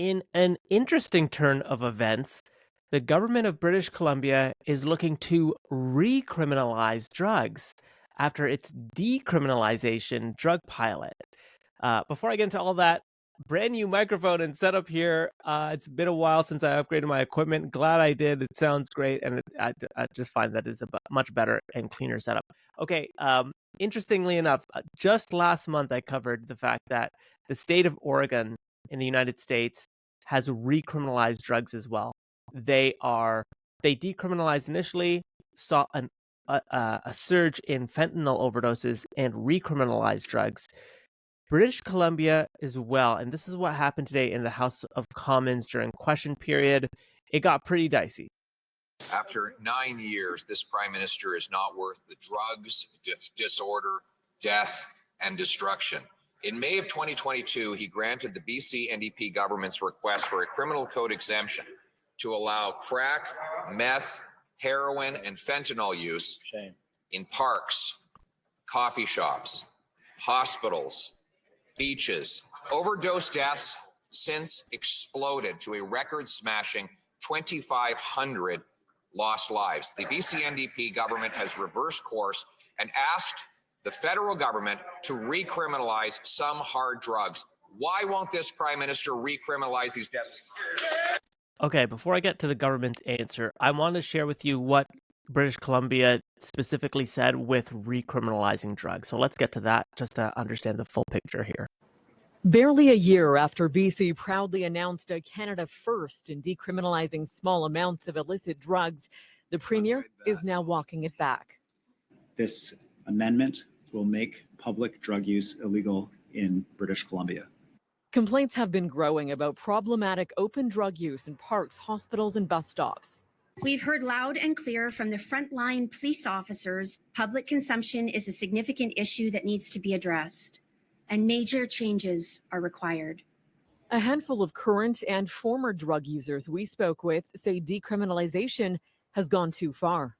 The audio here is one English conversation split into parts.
In an interesting turn of events, the government of British Columbia is looking to recriminalize drugs after its decriminalization drug pilot. Before I get into all that, brand new microphone and setup here. It's been a while since I upgraded my equipment. Glad I did. It sounds great, and I just find that it's a much better and cleaner setup. Okay. Interestingly enough, just last month I covered the fact that the state of Oregon in the United States has recriminalized drugs as well. They decriminalized initially, saw a surge in fentanyl overdoses, and recriminalized drugs. British Columbia as well, and this is what happened today in the House of Commons during question period. It got pretty dicey. After 9 years, this prime minister is not worth the drugs, disorder, death, and destruction. In May of 2022, he granted the BC NDP government's request for a criminal code exemption to allow crack, meth, heroin, and fentanyl use in parks, coffee shops, hospitals, beaches. Overdose deaths since exploded to a record-smashing 2,500 lost lives. The BC NDP government has reversed course and asked the federal government to recriminalize some hard drugs. Why won't this prime minister recriminalize these deaths? Okay, before I get to the government's answer, I want to share with you what British Columbia specifically said with recriminalizing drugs. So let's get to that just to understand the full picture here. Barely a year after BC proudly announced a Canada first in decriminalizing small amounts of illicit drugs, the Premier is now walking it back. This amendment will make public drug use illegal in British Columbia. Complaints have been growing about problematic open drug use in parks, hospitals, and bus stops. We've heard loud and clear from the frontline police officers, public consumption is a significant issue that needs to be addressed, and major changes are required. A handful of current and former drug users we spoke with say decriminalization has gone too far.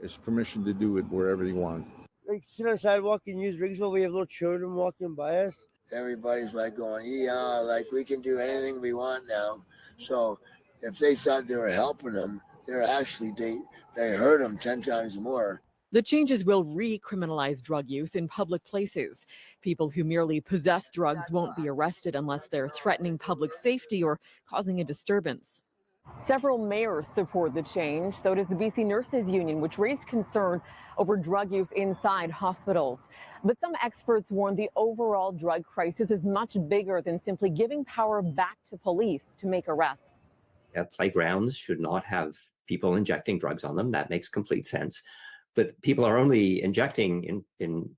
It's permission to do it wherever you want. Like, sit on the sidewalk and use rigs while we have little children walking by us. Everybody's like going, yeah, like we can do anything we want now. So if they thought they were helping them, they're actually, they hurt them 10 times more. The changes will recriminalize drug use in public places. People who merely possess drugs won't be arrested unless they're threatening public safety or causing a disturbance. Several mayors support the change. So does the BC Nurses Union, which raised concern over drug use inside hospitals. But some experts warn the overall drug crisis is much bigger than simply giving power back to police to make arrests. Playgrounds should not have people injecting drugs on them. That makes complete sense. But people are only injecting in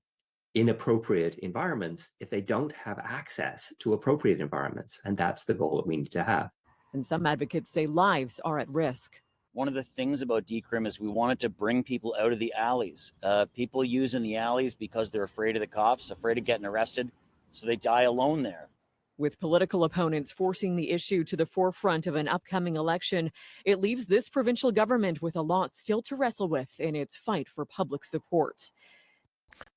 inappropriate environments if they don't have access to appropriate environments. And that's the goal that we need to have. And some advocates say lives are at risk. One of the things about decrim is we wanted to bring people out of the alleys. People use in the alleys because they're afraid of the cops, afraid of getting arrested, so they die alone there. With political opponents forcing the issue to the forefront of an upcoming election, it leaves this provincial government with a lot still to wrestle with in its fight for public support.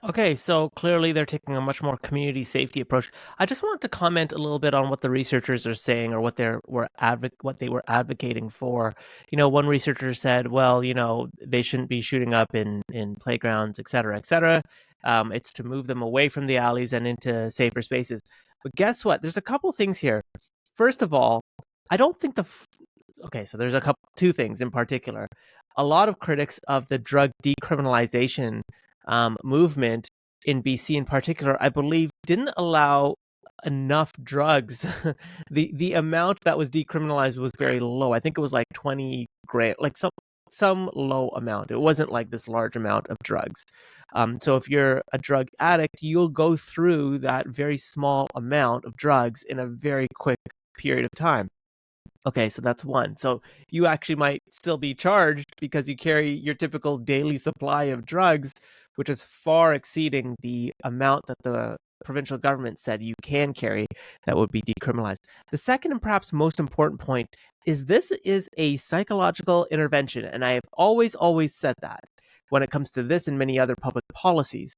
Okay, so clearly they're taking a much more community safety approach. I just want to comment a little bit on what the researchers are saying or what they were advocating for. You know, one researcher said, well, you know, they shouldn't be shooting up in playgrounds, et cetera, et cetera. It's to move them away from the alleys and into safer spaces. But guess what? There's a couple things here. First of all, I don't think okay, so there's two things in particular. A lot of critics of the drug decriminalization movement in BC in particular, I believe, didn't allow enough drugs. The amount that was decriminalized was very low. I think it was like 20 grams, like some low amount. It wasn't like this large amount of drugs. So if you're a drug addict, you'll go through that very small amount of drugs in a very quick period of time. Okay, so that's one. So you actually might still be charged because you carry your typical daily supply of drugs, which is far exceeding the amount that the provincial government said you can carry that would be decriminalized. The second and perhaps most important point is this is a psychological intervention, and I have always said that when it comes to this and many other public policies.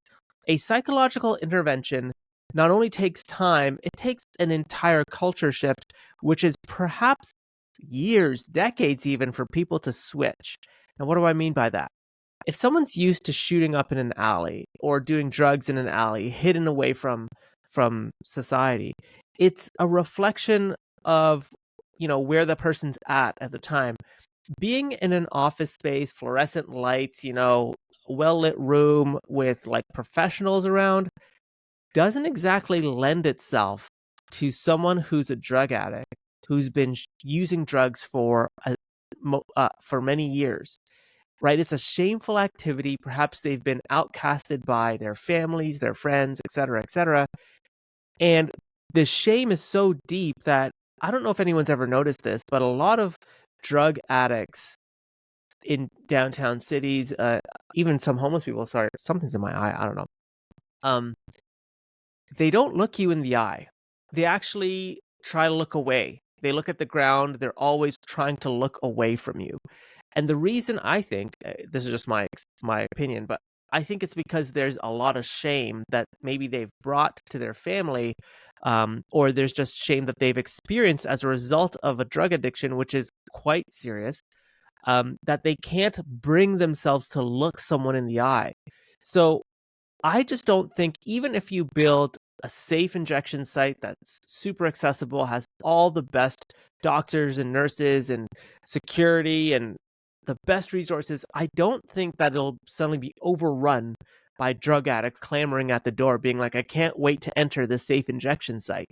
A psychological intervention not only takes time, it takes an entire culture shift, which is perhaps years, decades even, for people to switch. Now, what do I mean by that? If someone's used to shooting up in an alley or doing drugs in an alley, hidden away from society, it's a reflection of, where the person's at the time. Being in an office space, fluorescent lights, well-lit room with like professionals around doesn't exactly lend itself to someone who's a drug addict, who's been using drugs for many years. Right? It's a shameful activity. Perhaps they've been outcasted by their families, their friends, et cetera, and the shame is so deep that I don't know if anyone's ever noticed this, but a lot of drug addicts in downtown cities, even some homeless people, sorry, something's in my eye, I don't know. They don't look you in the eye. They actually try to look away. They look at the ground. They're always trying to look away from you. And the reason I think, this is just my opinion, but I think it's because there's a lot of shame that maybe they've brought to their family, or there's just shame that they've experienced as a result of a drug addiction, which is quite serious, that they can't bring themselves to look someone in the eye. So I just don't think, even if you build a safe injection site that's super accessible, has all the best doctors and nurses and security and the best resources, I don't think that it'll suddenly be overrun by drug addicts clamoring at the door, being like, I can't wait to enter this safe injection site.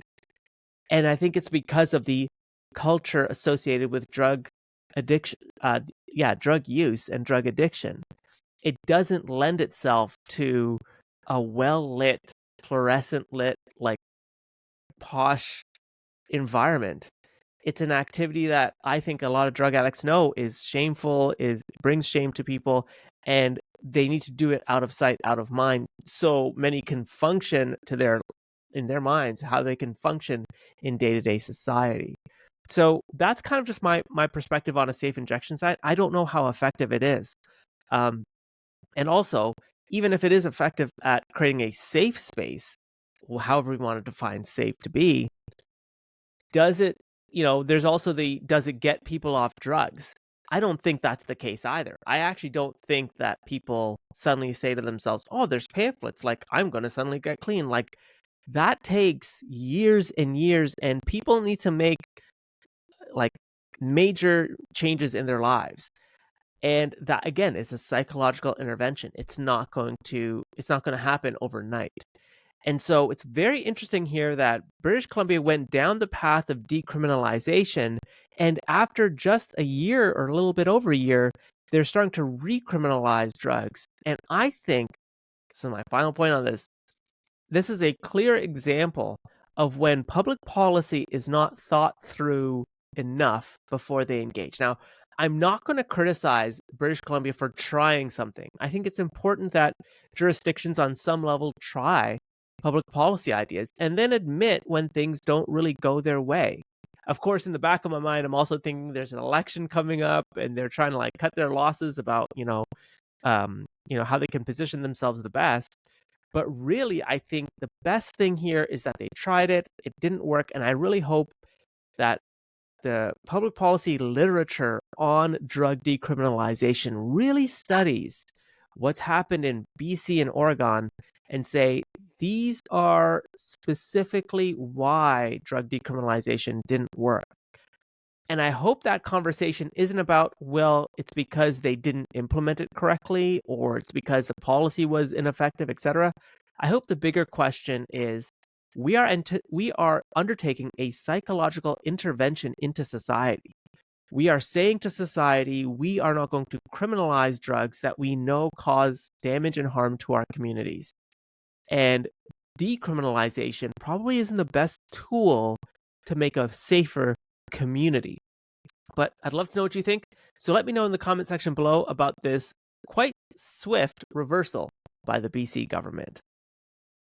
And I think it's because of the culture associated with drug addiction, drug use and drug addiction. It doesn't lend itself to a well-lit, fluorescent lit, like posh environment. It's an activity that I think a lot of drug addicts know is shameful, brings shame to people, and they need to do it out of sight, out of mind, so many can function in their minds, how they can function in day-to-day society. So that's kind of just my perspective on a safe injection site. I don't know how effective it is. And also, even if it is effective at creating a safe space, however we want to define safe to be, does it, there's also does it get people off drugs? I don't think that's the case either. I actually don't think that people suddenly say to themselves, oh, there's pamphlets, like I'm going to suddenly get clean. Like that takes years and years, and people need to make like major changes in their lives. And that, again, is a psychological intervention. It's not going to happen overnight. And so it's very interesting here that British Columbia went down the path of decriminalization, and after just a year or a little bit over a year, they're starting to recriminalize drugs. And I think, this is my final point on this, this is a clear example of when public policy is not thought through enough before they engage. Now, I'm not going to criticize British Columbia for trying something. I think it's important that jurisdictions on some level try public policy ideas and then admit when things don't really go their way. Of course, in the back of my mind, I'm also thinking there's an election coming up and they're trying to like cut their losses about, how they can position themselves the best. But really, I think the best thing here is that they tried it, it didn't work, and I really hope that the public policy literature on drug decriminalization really studies what's happened in BC and Oregon and say, these are specifically why drug decriminalization didn't work. And I hope that conversation isn't about, well, it's because they didn't implement it correctly, or it's because the policy was ineffective, etc. I hope the bigger question is, we are undertaking a psychological intervention into society. We are saying to society, we are not going to criminalize drugs that we know cause damage and harm to our communities. And decriminalization probably isn't the best tool to make a safer community. But I'd love to know what you think. So let me know in the comment section below about this quite swift reversal by the BC government.